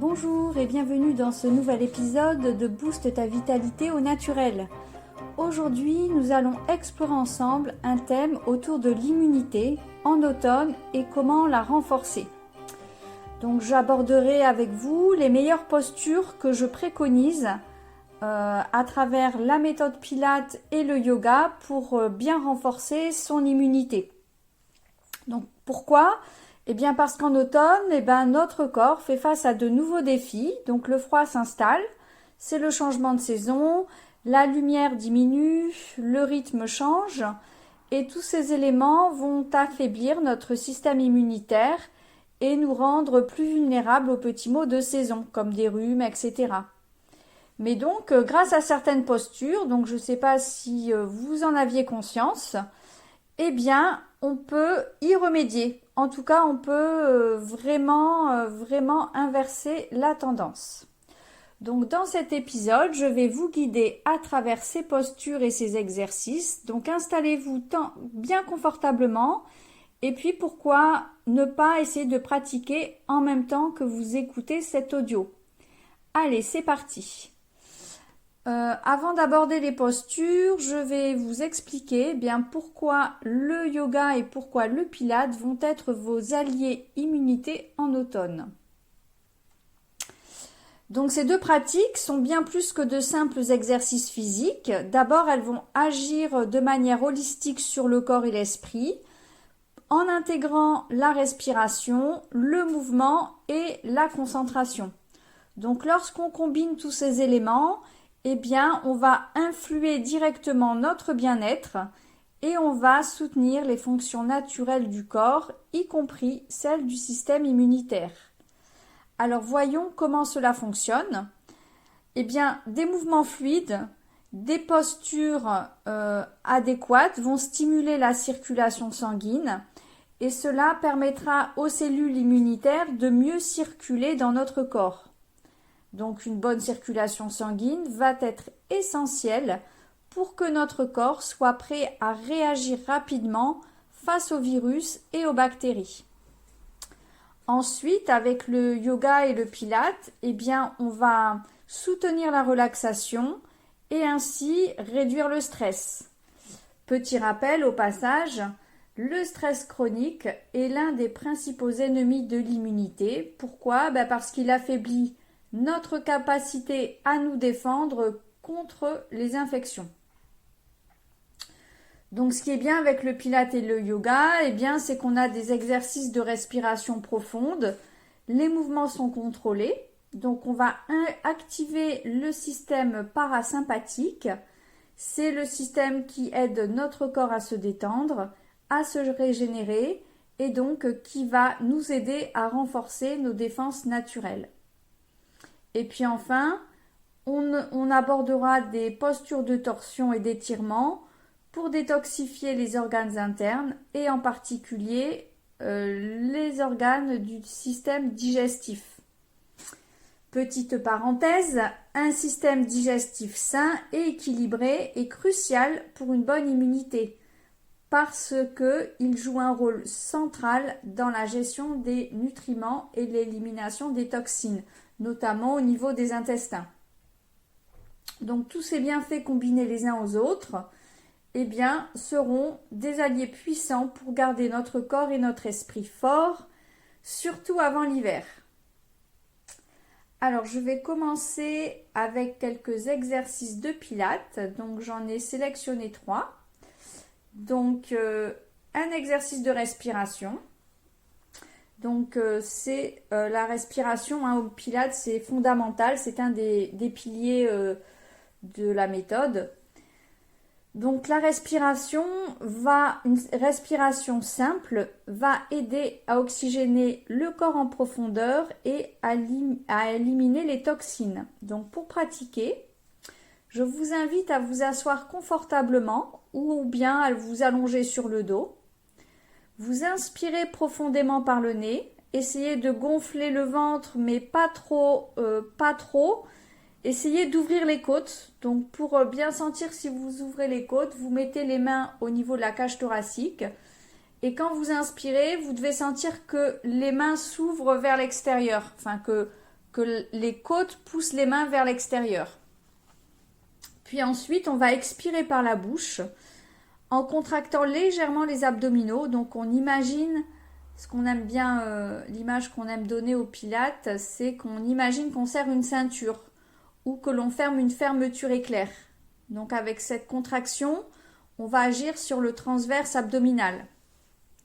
Bonjour et bienvenue dans ce nouvel épisode de Booste ta vitalité au naturel. Aujourd'hui, nous allons explorer ensemble un thème autour de l'immunité en automne et comment la renforcer. Donc j'aborderai avec vous les meilleures postures que je préconise à travers la méthode Pilates et le yoga pour bien renforcer son immunité. Donc pourquoi ? Eh bien parce qu'en automne, notre corps fait face à de nouveaux défis. Donc le froid s'installe, c'est le changement de saison, la lumière diminue, le rythme change et tous ces éléments vont affaiblir notre système immunitaire et nous rendre plus vulnérables aux petits maux de saison comme des rhumes, etc. Mais donc grâce à certaines postures, donc je ne sais pas si vous en aviez conscience, eh bien on peut y remédier. En tout cas, on peut vraiment inverser la tendance. Donc dans cet épisode, je vais vous guider à travers ces postures et ces exercices. Donc installez-vous bien confortablement. Et puis pourquoi ne pas essayer de pratiquer en même temps que vous écoutez cet audio. Allez, c'est parti. Avant d'aborder les postures, je vais vous expliquer pourquoi le yoga et pourquoi le pilates vont être vos alliés immunité en automne. Donc ces deux pratiques sont bien plus que de simples exercices physiques. D'abord, elles vont agir de manière holistique sur le corps et l'esprit en intégrant la respiration, le mouvement et la concentration. Donc lorsqu'on combine tous ces éléments, on va influer directement notre bien-être et on va soutenir les fonctions naturelles du corps, y compris celles du système immunitaire. Alors voyons comment cela fonctionne. Des mouvements fluides, des postures adéquates vont stimuler la circulation sanguine et cela permettra aux cellules immunitaires de mieux circuler dans notre corps. Donc une bonne circulation sanguine va être essentielle pour que notre corps soit prêt à réagir rapidement face aux virus et aux bactéries. Ensuite, avec le yoga et le pilates, on va soutenir la relaxation et ainsi réduire le stress. Petit rappel au passage, le stress chronique est l'un des principaux ennemis de l'immunité. Pourquoi ? Parce qu'il affaiblit notre capacité à nous défendre contre les infections. Donc ce qui est bien avec le pilates et le yoga, c'est qu'on a des exercices de respiration profonde, les mouvements sont contrôlés, donc on va activer le système parasympathique, c'est le système qui aide notre corps à se détendre, à se régénérer et donc qui va nous aider à renforcer nos défenses naturelles. Et puis enfin, on abordera des postures de torsion et d'étirement pour détoxifier les organes internes et en particulier les organes du système digestif. Petite parenthèse, un système digestif sain et équilibré est crucial pour une bonne immunité parce qu'il joue un rôle central dans la gestion des nutriments et l'élimination des toxines, notamment au niveau des intestins. Donc tous ces bienfaits combinés les uns aux autres, seront des alliés puissants pour garder notre corps et notre esprit forts, surtout avant l'hiver. Alors je vais commencer avec quelques exercices de pilates, donc j'en ai sélectionné 3. Donc un exercice de respiration. Donc c'est la respiration au pilates, c'est fondamental, c'est un des piliers de la méthode. Donc la respiration une respiration simple va aider à oxygéner le corps en profondeur et à éliminer les toxines. Donc pour pratiquer, je vous invite à vous asseoir confortablement ou bien à vous allonger sur le dos. Vous inspirez profondément par le nez, essayez de gonfler le ventre mais pas trop. Essayez d'ouvrir les côtes. Donc pour bien sentir si vous ouvrez les côtes, vous mettez les mains au niveau de la cage thoracique. Et quand vous inspirez, vous devez sentir que les mains s'ouvrent vers l'extérieur. Enfin que que les côtes poussent les mains vers l'extérieur. Puis ensuite, on va expirer par la bouche en contractant légèrement les abdominaux. Donc on imagine, ce qu'on aime bien, l'image qu'on aime donner au pilates, c'est qu'on imagine qu'on serre une ceinture ou que l'on ferme une fermeture éclair. Donc avec cette contraction, on va agir sur le transverse abdominal.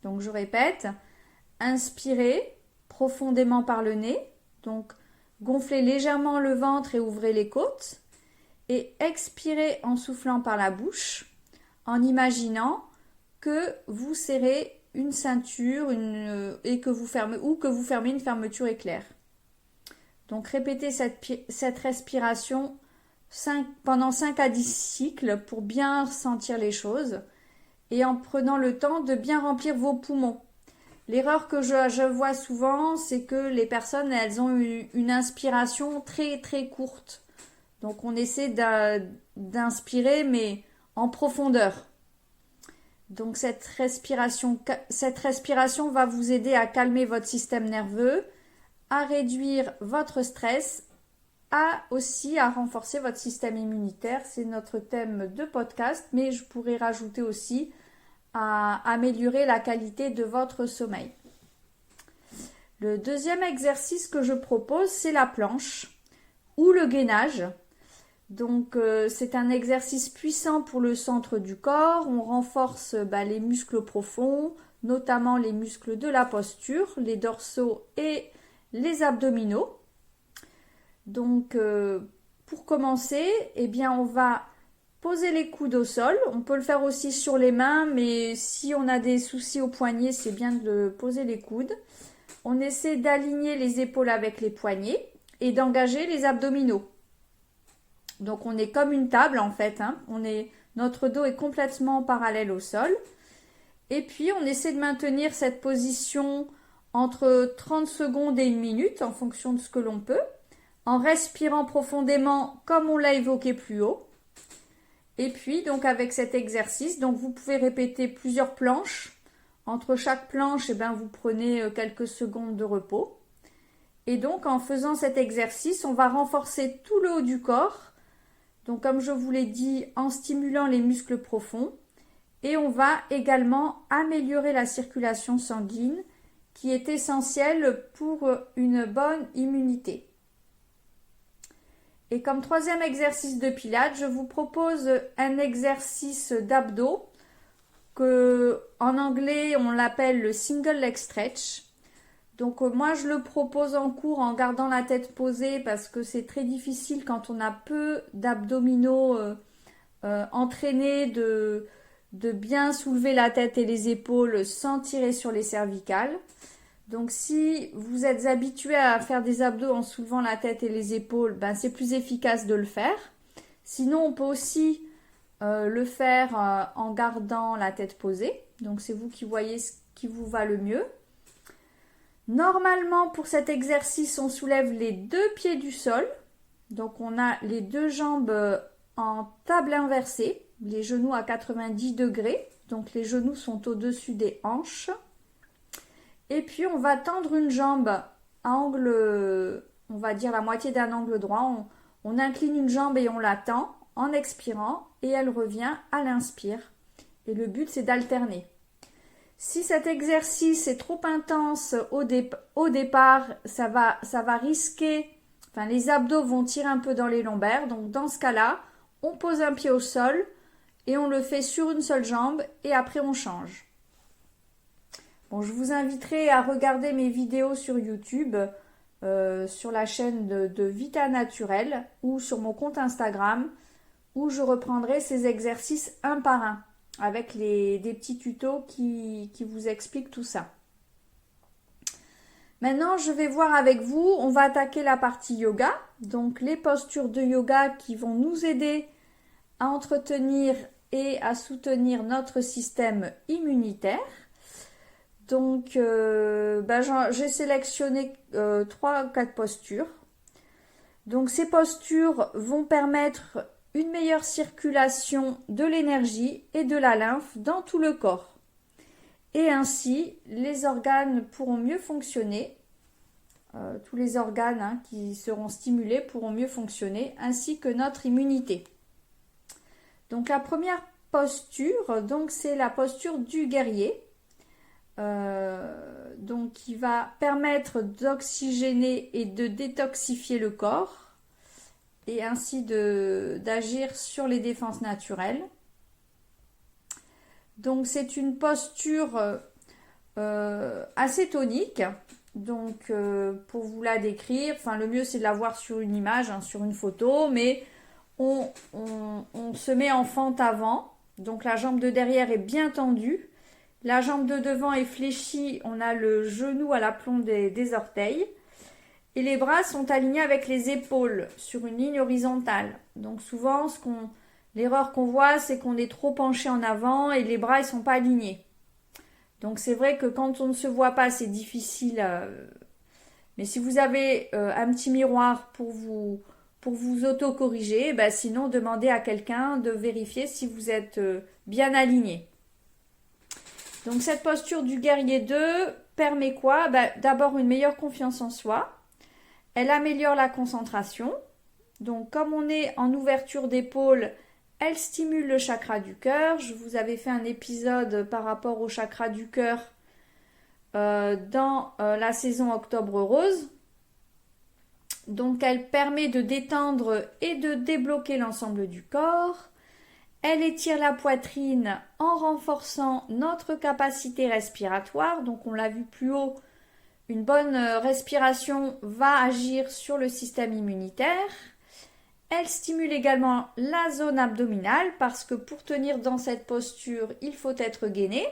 Donc je répète, inspirez profondément par le nez, donc gonflez légèrement le ventre et ouvrez les côtes, et expirez en soufflant par la bouche, en imaginant que vous serrez une ceinture et que vous fermez une fermeture éclair. Donc répétez cette respiration pendant 5 à 10 cycles pour bien sentir les choses et en prenant le temps de bien remplir vos poumons. L'erreur que je vois souvent, c'est que les personnes, elles ont une inspiration très très courte. Donc on essaie d'inspirer mais en profondeur. Donc cette respiration va vous aider à calmer votre système nerveux, à réduire votre stress, aussi à renforcer votre système immunitaire. C'est notre thème de podcast, mais je pourrais rajouter aussi à améliorer la qualité de votre sommeil. Le deuxième exercice que je propose, c'est la planche ou le gainage. Donc c'est un exercice puissant pour le centre du corps. On renforce les muscles profonds, notamment les muscles de la posture, les dorsaux et les abdominaux. Donc pour commencer, on va poser les coudes au sol. On peut le faire aussi sur les mains, mais si on a des soucis aux poignets, c'est bien de poser les coudes. On essaie d'aligner les épaules avec les poignets et d'engager les abdominaux. Donc on est comme une table en fait, notre dos est complètement parallèle au sol. Et puis on essaie de maintenir cette position entre 30 secondes et 1 minute en fonction de ce que l'on peut, en respirant profondément comme on l'a évoqué plus haut. Et puis donc avec cet exercice, donc vous pouvez répéter plusieurs planches. Entre chaque planche, vous prenez quelques secondes de repos. Et donc en faisant cet exercice, on va renforcer tout le haut du corps. Donc comme je vous l'ai dit, en stimulant les muscles profonds. Et on va également améliorer la circulation sanguine qui est essentielle pour une bonne immunité. Et comme troisième exercice de pilates, je vous propose un exercice d'abdos que en anglais on l'appelle le single leg stretch. Donc moi je le propose en cours en gardant la tête posée parce que c'est très difficile quand on a peu d'abdominaux entraînés de bien soulever la tête et les épaules sans tirer sur les cervicales. Donc si vous êtes habitué à faire des abdos en soulevant la tête et les épaules, c'est plus efficace de le faire. Sinon on peut aussi le faire en gardant la tête posée. Donc c'est vous qui voyez ce qui vous va le mieux. Normalement, pour cet exercice, on soulève les 2 pieds du sol. Donc, on a les 2 jambes en table inversée, les genoux à 90 degrés. Donc, les genoux sont au-dessus des hanches. Et puis, on va tendre une jambe à angle, on va dire la moitié d'un angle droit. On incline une jambe et on la tend en expirant et elle revient à l'inspire. Et le but, c'est d'alterner. Si cet exercice est trop intense au départ, ça va risquer, les abdos vont tirer un peu dans les lombaires. Donc dans ce cas-là, on pose un pied au sol et on le fait sur une seule jambe et après on change. Bon, je vous inviterai à regarder mes vidéos sur YouTube, sur la chaîne de Vita Naturel ou sur mon compte Instagram où je reprendrai ces exercices un par un, avec des petits tutos qui vous expliquent tout ça. Maintenant, je vais voir avec vous, on va attaquer la partie yoga. Donc, les postures de yoga qui vont nous aider à entretenir et à soutenir notre système immunitaire. Donc, j'ai sélectionné 3 ou 4 postures. Donc, ces postures vont permettre une meilleure circulation de l'énergie et de la lymphe dans tout le corps. Et ainsi, les organes pourront mieux fonctionner tous les organes qui seront stimulés pourront mieux fonctionner, ainsi que notre immunité. Donc la première posture, donc c'est la posture du guerrier, donc qui va permettre d'oxygéner et de détoxifier le corps, et ainsi d'agir sur les défenses naturelles. Donc c'est une posture assez tonique. Donc pour vous la décrire, le mieux c'est de la voir sur une image, sur une photo, mais on se met en fente avant. Donc la jambe de derrière est bien tendue. La jambe de devant est fléchie. On a le genou à l'aplomb des orteils. Et les bras sont alignés avec les épaules sur une ligne horizontale. Donc souvent, l'erreur qu'on voit, c'est qu'on est trop penché en avant et les bras ne sont pas alignés. Donc c'est vrai que quand on ne se voit pas, c'est difficile. Mais si vous avez un petit miroir pour vous auto-corriger, sinon demandez à quelqu'un de vérifier si vous êtes bien aligné. Donc cette posture du guerrier 2 permet quoi? D'abord une meilleure confiance en soi. Elle améliore la concentration. Donc comme on est en ouverture d'épaule, elle stimule le chakra du cœur. Je vous avais fait un épisode par rapport au chakra du cœur dans la saison Octobre Rose. Donc elle permet de détendre et de débloquer l'ensemble du corps. Elle étire la poitrine en renforçant notre capacité respiratoire. Donc on l'a vu plus haut, une bonne respiration va agir sur le système immunitaire. Elle stimule également la zone abdominale parce que pour tenir dans cette posture, il faut être gainé.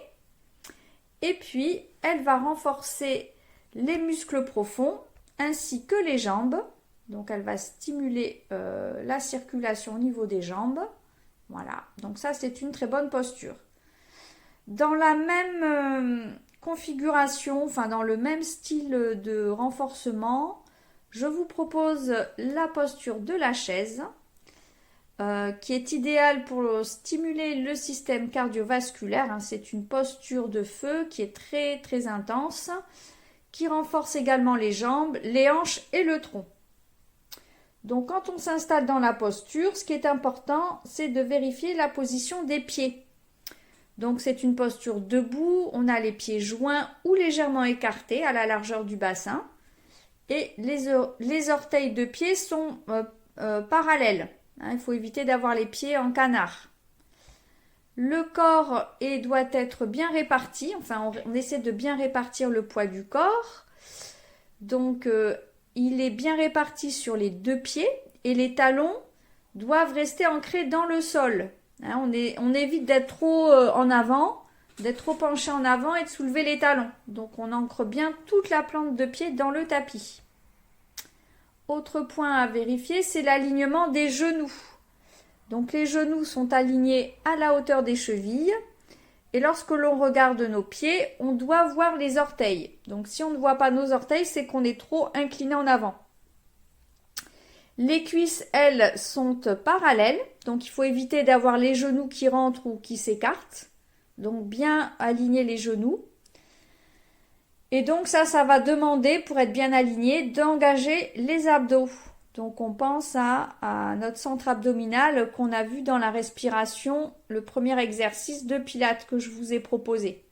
Et puis, elle va renforcer les muscles profonds ainsi que les jambes. Donc, elle va stimuler la circulation au niveau des jambes. Voilà, donc ça, c'est une très bonne posture. Dans la même configuration, dans le même style de renforcement, je vous propose la posture de la chaise qui est idéale pour stimuler le système cardiovasculaire. C'est une posture de feu qui est très très intense, qui renforce également les jambes, les hanches et le tronc. Donc quand on s'installe dans la posture, ce qui est important, c'est de vérifier la position des pieds. Donc c'est une posture debout, on a les pieds joints ou légèrement écartés à la largeur du bassin. Et les orteils de pied sont parallèles. Il faut éviter d'avoir les pieds en canard. Le corps doit être bien réparti. On essaie de bien répartir le poids du corps. Donc, il est bien réparti sur les deux pieds et les talons doivent rester ancrés dans le sol. On évite d'être trop en avant, d'être trop penché en avant et de soulever les talons. Donc on ancre bien toute la plante de pied dans le tapis. Autre point à vérifier, c'est l'alignement des genoux. Donc les genoux sont alignés à la hauteur des chevilles. Et lorsque l'on regarde nos pieds, on doit voir les orteils. Donc si on ne voit pas nos orteils, c'est qu'on est trop incliné en avant. Les cuisses, elles, sont parallèles. Donc il faut éviter d'avoir les genoux qui rentrent ou qui s'écartent. Donc bien aligner les genoux. Et donc ça va demander, pour être bien aligné, d'engager les abdos. Donc on pense à notre centre abdominal qu'on a vu dans la respiration, le premier exercice de Pilates que je vous ai proposé.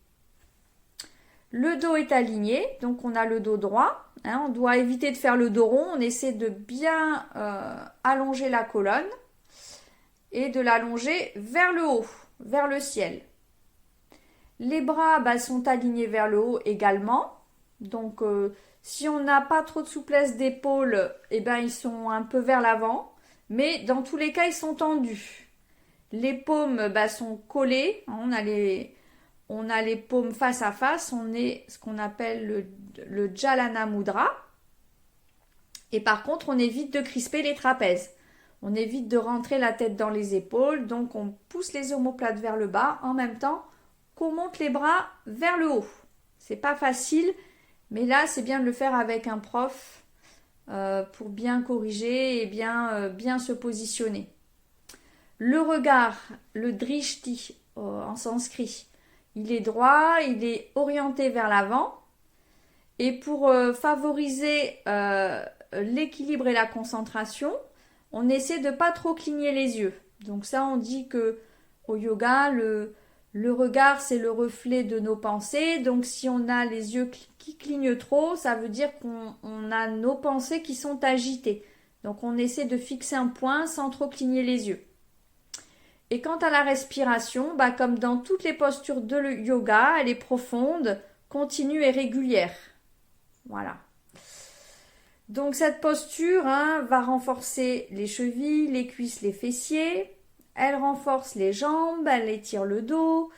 Le dos est aligné, donc on a le dos droit. On doit éviter de faire le dos rond, on essaie de bien allonger la colonne et de l'allonger vers le haut, vers le ciel. Les bras sont alignés vers le haut également. Donc si on n'a pas trop de souplesse d'épaule, ils sont un peu vers l'avant. Mais dans tous les cas, ils sont tendus. Les paumes sont collées. On a les paumes face à face. On est ce qu'on appelle le Jalana Mudra. Et par contre, on évite de crisper les trapèzes. On évite de rentrer la tête dans les épaules. Donc on pousse les omoplates vers le bas en même temps qu'on monte les bras vers le haut. C'est pas facile, mais là c'est bien de le faire avec un prof pour bien corriger et bien se positionner. Le regard, le drishti en sanskrit, il est droit, il est orienté vers l'avant Et pour favoriser l'équilibre et la concentration, on essaie de pas trop cligner les yeux. Donc ça, on dit que au yoga, le regard, c'est le reflet de nos pensées. Donc si on a les yeux qui clignent trop, ça veut dire qu'on a nos pensées qui sont agitées. Donc on essaie de fixer un point sans trop cligner les yeux. Et quant à la respiration, comme dans toutes les postures de yoga, elle est profonde, continue et régulière. Voilà. Donc cette posture va renforcer les chevilles, les cuisses, les fessiers. Elle renforce les jambes, elle étire le dos.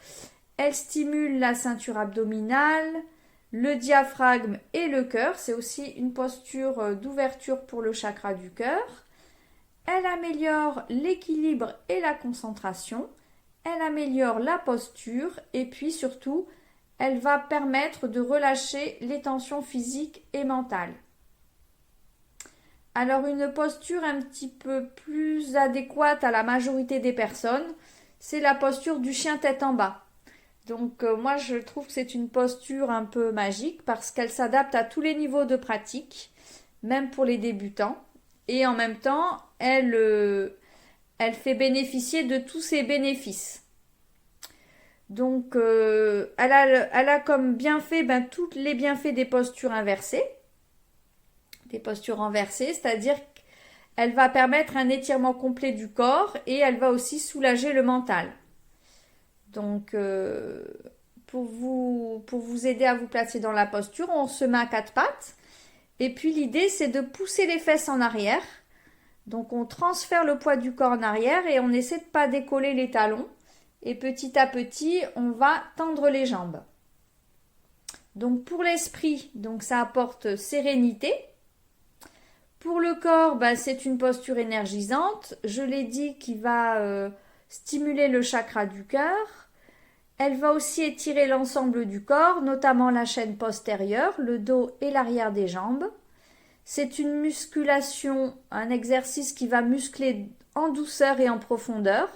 Elle stimule la ceinture abdominale, le diaphragme et le cœur. C'est aussi une posture d'ouverture pour le chakra du cœur. Elle améliore l'équilibre et la concentration. Elle améliore la posture et puis surtout, elle va permettre de relâcher les tensions physiques et mentales. Alors une posture un petit peu plus adéquate à la majorité des personnes, c'est la posture du chien tête en bas. Donc moi je trouve que c'est une posture un peu magique parce qu'elle s'adapte à tous les niveaux de pratique, même pour les débutants. Et en même temps, elle fait bénéficier de tous ses bénéfices. Donc, elle a comme bienfait tous les bienfaits des postures inversées. Des postures renversées, c'est-à-dire qu'elle va permettre un étirement complet du corps et elle va aussi soulager le mental. Donc, pour vous aider à vous placer dans la posture, on se met à quatre pattes. Et puis, l'idée, c'est de pousser les fesses en arrière. Donc, on transfère le poids du corps en arrière et on essaie de ne pas décoller les talons. Et petit à petit, on va tendre les jambes. Donc pour l'esprit, donc ça apporte sérénité. Pour le corps, c'est une posture énergisante. Je l'ai dit, qui va stimuler le chakra du cœur. Elle va aussi étirer l'ensemble du corps, notamment la chaîne postérieure, le dos et l'arrière des jambes. C'est une musculation, un exercice qui va muscler en douceur et en profondeur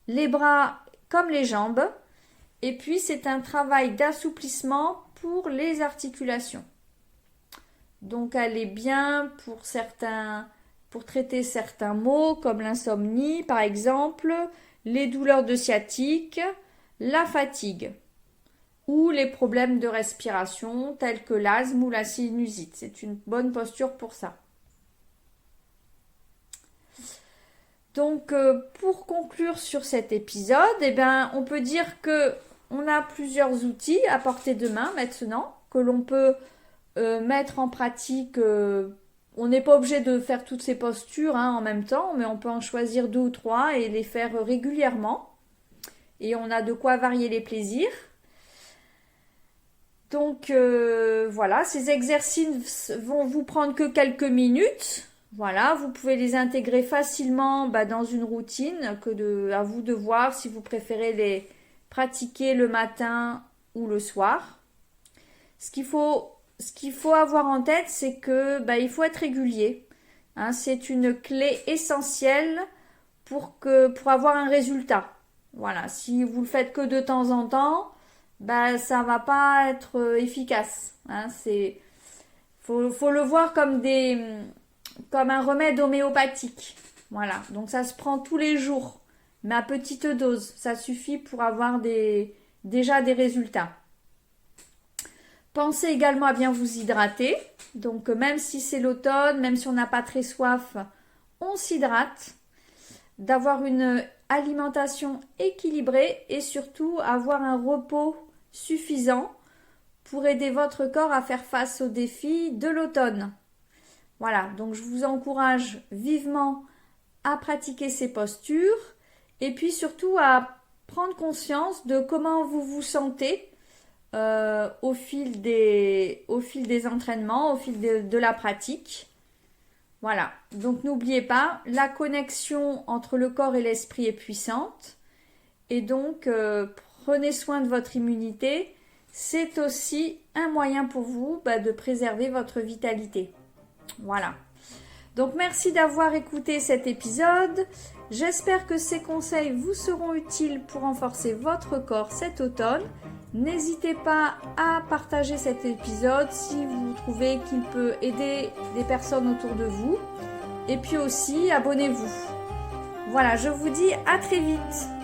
les bras comme les jambes. Et puis, c'est un travail d'assouplissement pour les articulations. Donc, elle est bien pour traiter certains maux comme l'insomnie, par exemple, les douleurs de sciatique, la fatigue ou les problèmes de respiration tels que l'asthme ou la sinusite. C'est une bonne posture pour ça. Donc, pour conclure sur cet épisode, on peut dire que on a plusieurs outils à portée de main maintenant que l'on peut mettre en pratique. On n'est pas obligé de faire toutes ces postures en même temps, mais on peut en choisir 2 ou 3 et les faire régulièrement. Et on a de quoi varier les plaisirs. Donc voilà, ces exercices vont vous prendre que quelques minutes. Voilà, vous pouvez les intégrer facilement dans une routine, à vous de voir si vous préférez les pratiquer le matin ou le soir. Ce qu'il faut avoir en tête, c'est que il faut être régulier. C'est une clé essentielle pour avoir un résultat. Voilà, si vous le faites que de temps en temps, ça va pas être efficace. Faut le voir comme un remède homéopathique. Voilà, donc ça se prend tous les jours, mais à petite dose. Ça suffit pour avoir déjà des résultats. Pensez également à bien vous hydrater. Donc même si c'est l'automne, même si on n'a pas très soif, on s'hydrate. D'avoir une alimentation équilibrée et surtout avoir un repos suffisant pour aider votre corps à faire face aux défis de l'automne. Voilà, donc je vous encourage vivement à pratiquer ces postures et puis surtout à prendre conscience de comment vous vous sentez au fil des entraînements, au fil de la pratique. Voilà, donc n'oubliez pas, la connexion entre le corps et l'esprit est puissante et donc prenez soin de votre immunité. C'est aussi un moyen pour vous de préserver votre vitalité. Voilà. Donc merci d'avoir écouté cet épisode. J'espère que ces conseils vous seront utiles pour renforcer votre corps cet automne. N'hésitez pas à partager cet épisode si vous trouvez qu'il peut aider des personnes autour de vous. Et puis aussi, abonnez-vous. Voilà, je vous dis à très vite.